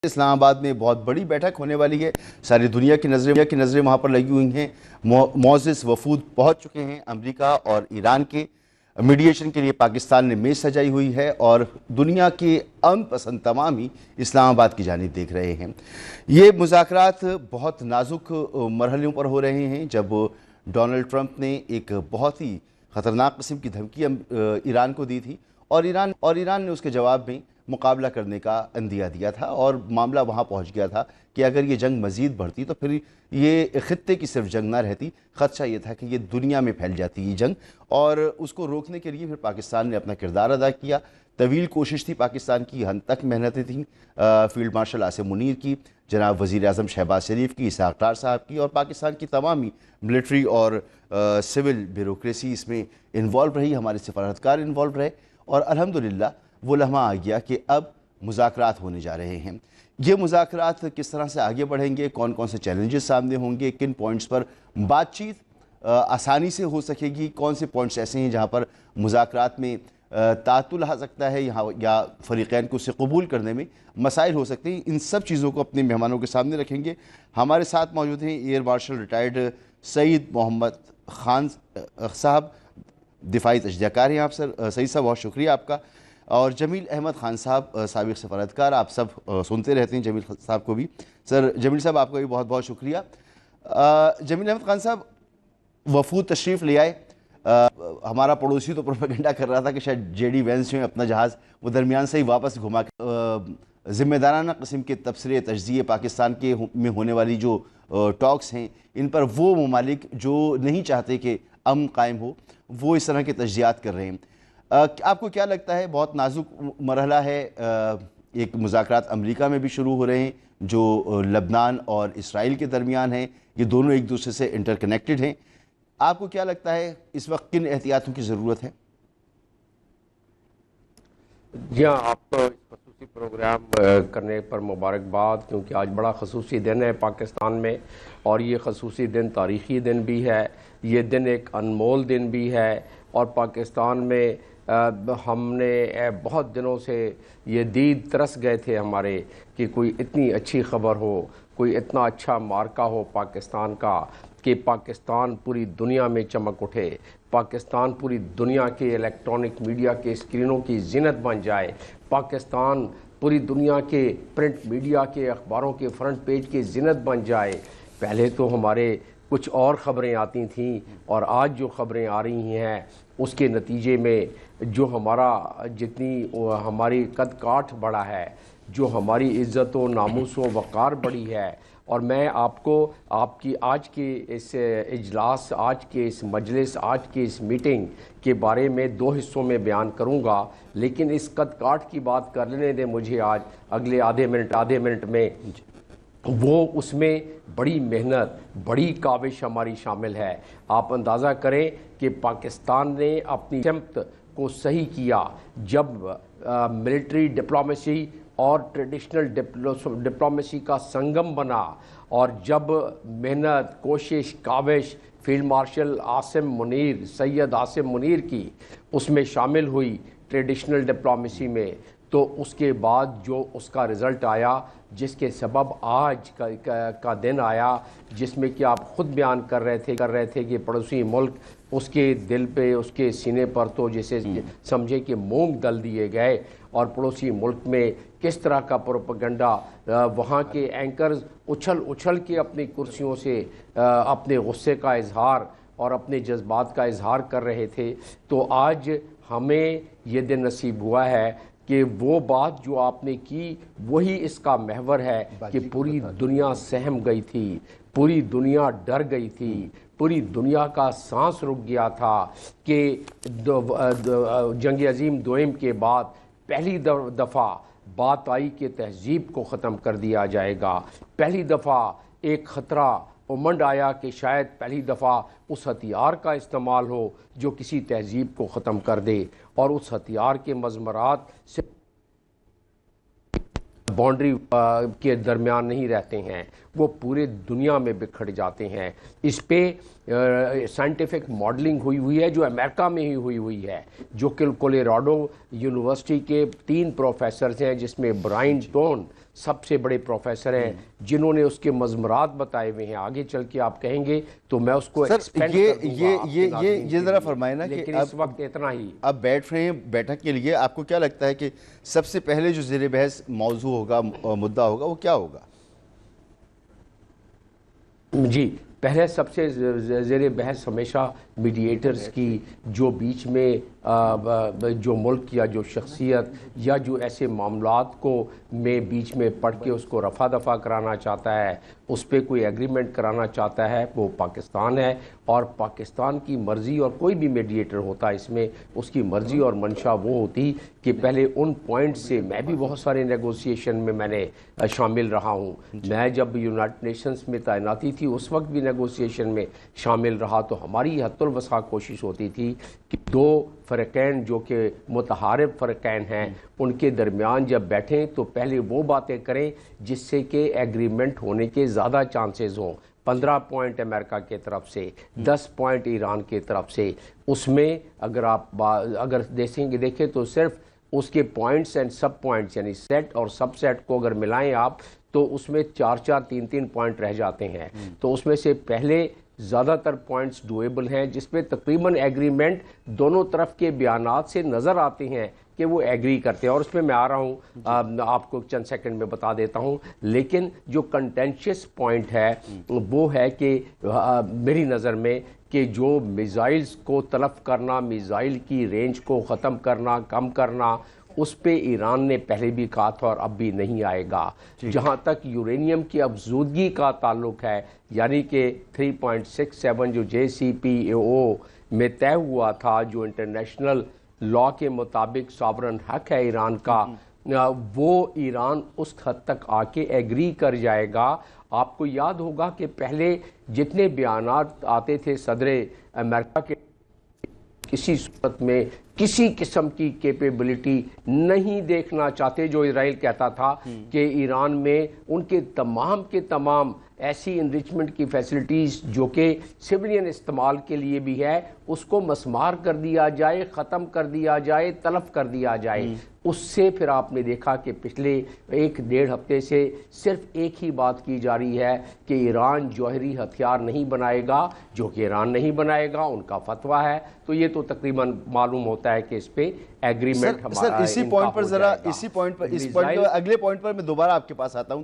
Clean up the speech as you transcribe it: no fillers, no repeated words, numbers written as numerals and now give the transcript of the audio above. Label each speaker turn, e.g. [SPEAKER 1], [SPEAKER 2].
[SPEAKER 1] اسلام آباد میں بہت بڑی بیٹھک ہونے والی ہے. ساری دنیا کی نظریں وہاں پر لگی ہوئی ہیں. معزز وفود پہنچ چکے ہیں. امریکہ اور ایران کے میڈیشن کے لیے پاکستان نے میز سجائی ہوئی ہے اور دنیا کے امن پسند تمام ہی اسلام آباد کی جانب دیکھ رہے ہیں. یہ مذاکرات بہت نازک مرحلوں پر ہو رہے ہیں جب ڈونلڈ ٹرمپ نے ایک بہت ہی خطرناک قسم کی دھمکی ایران کو دی تھی اور ایران نے اس کے جواب میں مقابلہ کرنے کا عندیہ دیا تھا اور معاملہ وہاں پہنچ گیا تھا کہ اگر یہ جنگ مزید بڑھتی تو پھر یہ خطے کی صرف جنگ نہ رہتی. خدشہ یہ تھا کہ یہ دنیا میں پھیل جاتی یہ جنگ اور اس کو روکنے کے لیے پھر پاکستان نے اپنا کردار ادا کیا. طویل کوشش تھی پاکستان کی, ہن تک محنتیں تھیں فیلڈ مارشل عاصم منیر کی, جناب وزیر اعظم شہباز شریف کی, اسحاق ڈار صاحب کی اور پاکستان کی تمام ہی ملٹری اور سول بیوروکریسی اس میں انوالو رہی, ہمارے سفارتکار انوالو رہے اور الحمدللہ وہ لمحہ آ گیا کہ اب مذاکرات ہونے جا رہے ہیں. یہ مذاکرات کس طرح سے آگے بڑھیں گے, کون کون سے چیلنجز سامنے ہوں گے, کن پوائنٹس پر بات چیت آسانی سے ہو سکے گی, کون سے پوائنٹس ایسے ہیں جہاں پر مذاکرات میں تعطل آ سکتا ہے یا فریقین کو اسے قبول کرنے میں مسائل ہو سکتے ہیں, ان سب چیزوں کو اپنے مہمانوں کے سامنے رکھیں گے. ہمارے ساتھ موجود ہیں ایئر مارشل ریٹائرڈ سعید محمد خان صاحب, دفاعی تجزیہ کار ہیں آپ سر. سعید صاحب بہت شکریہ آپ کا. اور جمیل احمد خان صاحب سابق سفارتکار, آپ سب سنتے رہتے ہیں جمیل صاحب کو بھی. سر جمیل صاحب آپ کا بھی بہت بہت شکریہ. جمیل احمد خان صاحب, وفود تشریف لے آئے, ہمارا پڑوسی تو پروپیگنڈا کر رہا تھا کہ شاید جے ڈی وینس جو ہیں اپنا جہاز وہ درمیان سے ہی واپس گھما کے ذمہ دارانہ قسم کے تبصرے تجزیے پاکستان کے میں ہونے والی جو ٹاکس ہیں ان پر وہ ممالک جو نہیں چاہتے کہ امن قائم ہو وہ اس طرح کے تجزیات کر رہے ہیں. آپ کو کیا لگتا ہے, بہت نازک مرحلہ ہے, ایک مذاکرات امریکہ میں بھی شروع ہو رہے ہیں جو لبنان اور اسرائیل کے درمیان ہیں, یہ دونوں ایک دوسرے سے انٹر کنیکٹڈ ہیں. آپ کو کیا لگتا ہے اس وقت کن احتیاطوں کی ضرورت ہے؟
[SPEAKER 2] جی ہاں, آپ کو اس خصوصی پروگرام کرنے پر مبارکباد, کیونکہ آج بڑا خصوصی دن ہے پاکستان میں اور یہ خصوصی دن تاریخی دن بھی ہے, یہ دن ایک انمول دن بھی ہے. اور پاکستان میں ہم نے بہت دنوں سے یہ دید ترس گئے تھے ہمارے کہ کوئی اتنی اچھی خبر ہو, کوئی اتنا اچھا مارکہ ہو پاکستان کا کہ پاکستان پوری دنیا میں چمک اٹھے, پاکستان پوری دنیا کے الیکٹرانک میڈیا کے اسکرینوں کی زینت بن جائے, پاکستان پوری دنیا کے پرنٹ میڈیا کے اخباروں کے فرنٹ پیج کی زینت بن جائے. پہلے تو ہمارے کچھ اور خبریں آتی تھیں اور آج جو خبریں آ رہی ہیں اس کے نتیجے میں جو ہماری قد کاٹھ بڑھا ہے, جو ہماری عزت و ناموس و وقار بڑھی ہے. اور میں آپ کو آپ کی آج کے اس اجلاس, آج کے اس مجلس, آج کی اس میٹنگ کے بارے میں 2 حصوں میں بیان کروں گا, لیکن اس قد کاٹھ کی بات کر لینے دیں مجھے آج اگلے آدھے منٹ میں. وہ اس میں بڑی محنت, بڑی کاوش ہماری شامل ہے. آپ اندازہ کریں کہ پاکستان نے اپنی سمت کو صحیح کیا جب ملٹری ڈپلومیسی اور ٹریڈیشنل ڈپلومیسی کا سنگم بنا, اور جب محنت, کوشش, کاوش فیلڈ مارشل سید عاصم منیر کی اس میں شامل ہوئی ٹریڈیشنل ڈپلومیسی میں, تو اس کے بعد جو اس کا رزلٹ آیا, جس کے سبب آج کا دن آیا, جس میں کہ آپ خود بیان کر رہے تھے کہ پڑوسی ملک اس کے دل پہ, اس کے سینے پر تو جیسے سمجھے کہ مونگ ڈل دیے گئے, اور پڑوسی ملک میں کس طرح کا پروپیگنڈا, وہاں کے اینکرز اچھل کے اپنی کرسیوں سے اپنے غصے کا اظہار اور اپنے جذبات کا اظہار کر رہے تھے. تو آج ہمیں یہ دن نصیب ہوا ہے کہ وہ بات جو آپ نے کی وہی اس کا محور ہے کہ پوری دنیا سہم گئی تھی, پوری دنیا ڈر گئی تھی, پوری دنیا کا سانس رک گیا تھا کہ جنگ عظیم دوئم کے بعد پہلی دفعہ بات آئی کہ تہذیب کو ختم کر دیا جائے گا. پہلی دفعہ ایک خطرہ امنڈ آیا کہ شاید پہلی دفعہ اس ہتھیار کا استعمال ہو جو کسی تہذیب کو ختم کر دے, اور اس ہتھیار کے مضمرات سے باؤنڈری کے درمیان نہیں رہتے ہیں, وہ پورے دنیا میں بکھر جاتے ہیں. اس پہ سائنٹیفک ماڈلنگ ہوئی ہے جو امریکہ میں ہی ہوئی ہے, جو کہ کولیراڈو یونیورسٹی کے 3 پروفیسرز ہیں, جس میں برائن ٹون سب سے بڑے پروفیسر ہیں جنہوں نے اس کے مضمرات بتائے ہوئے ہیں. آگے چل کے آپ کہیں گے تو میں اس کو ایکسپینڈ کر دوں گا آپ کے ناظرین کے
[SPEAKER 1] یہ ذرا
[SPEAKER 2] لیے.
[SPEAKER 1] فرمائیں نا کہ
[SPEAKER 2] لیکن اس وقت اتنا ہی.
[SPEAKER 1] اب بیٹھ رہے ہیں بیٹھک کے لیے، آپ کو کیا لگتا ہے کہ سب سے پہلے جو زیر بحث موضوع ہوگا، مدعا ہوگا، وہ کیا ہوگا؟
[SPEAKER 2] جی، پہلے سب سے زیر بحث ہمیشہ میڈییٹرز کی جو بیچ میں جو ملک یا جو شخصیت یا جو ایسے معاملات کو میں بیچ میں پڑھ کے اس کو رفع دفع کرانا چاہتا ہے، اس پہ کوئی ایگریمنٹ کرانا چاہتا ہے، وہ پاکستان ہے. اور پاکستان کی مرضی، اور کوئی بھی میڈییٹر ہوتا اس میں اس کی مرضی اور منشا وہ ہوتی کہ پہلے ان پوائنٹ سے، میں بھی بہت سارے نیگوسیشن میں نے شامل رہا ہوں. میں جب یونائٹڈ نیشنز میں تعیناتی تھی اس وقت بھی نیگوسیشن میں شامل رہا. تو ہماری حد الوسع کوشش ہوتی تھی کہ دو فرقین جو کہ متحارب فرقین ہیں ان کے درمیان جب بیٹھیں تو پہلے وہ باتیں کریں جس سے کہ ایگریمنٹ ہونے کے زیادہ چانسز ہوں. 15 پوائنٹ امریکہ کے طرف سے، 10 پوائنٹ ایران کے طرف سے. اس میں اگر آپ اگر دیکھیں تو صرف اس کے پوائنٹس اینڈ سب پوائنٹس یعنی سیٹ اور سب سیٹ کو اگر ملائیں آپ تو اس میں 4 3 پوائنٹ رہ جاتے ہیں. تو اس میں سے پہلے زیادہ تر پوائنٹس ڈویبل ہیں جس پہ تقریباً ایگریمنٹ دونوں طرف کے بیانات سے نظر آتے ہیں کہ وہ ایگری کرتے ہیں. اور اس پہ میں آ رہا ہوں، آپ کو چند سیکنڈ میں بتا دیتا ہوں. لیکن جو کنٹینشیس پوائنٹ ہے وہ ہے کہ میری نظر میں کہ جو میزائلز کو تلف کرنا، میزائل کی رینج کو ختم کرنا، کم کرنا، اس پہ ایران نے پہلے بھی کہا تھا اور اب بھی نہیں آئے گا. جہاں تک یورینیم کی افزودگی کا تعلق ہے، یعنی کہ 3.67 جو JCPOA میں طے ہوا تھا، جو انٹرنیشنل لا کے مطابق ساورن حق ہے ایران کا، وہ ایران اس حد تک آ کے ایگری کر جائے گا. آپ کو یاد ہوگا کہ پہلے جتنے بیانات آتے تھے صدر امریکہ کے، کسی صورت میں کسی قسم کی کیپیبلٹی نہیں دیکھنا چاہتے. جو اسرائیل کہتا تھا کہ ایران میں ان کے تمام کے تمام ایسی انریچمنٹ کی فیسلٹیز جو کہ سویلین استعمال کے لیے بھی ہے اس کو مسمار کر دیا جائے، ختم کر دیا جائے، تلف کر دیا جائے. اس سے پھر آپ نے دیکھا کہ پچھلے 1-1.5 ہفتے سے صرف ایک ہی بات کی جا رہی ہے کہ ایران جوہری ہتھیار نہیں بنائے گا، جو کہ ایران نہیں بنائے گا، ان کا فتویٰ ہے. تو یہ تو تقریباً معلوم ہوتا ہے کہ اس پہ ایگریمنٹ ہمارا
[SPEAKER 1] اسی پوائنٹ پر اگلے پوائنٹ پر میں دوبارہ آپ کے پاس آتا ہوں.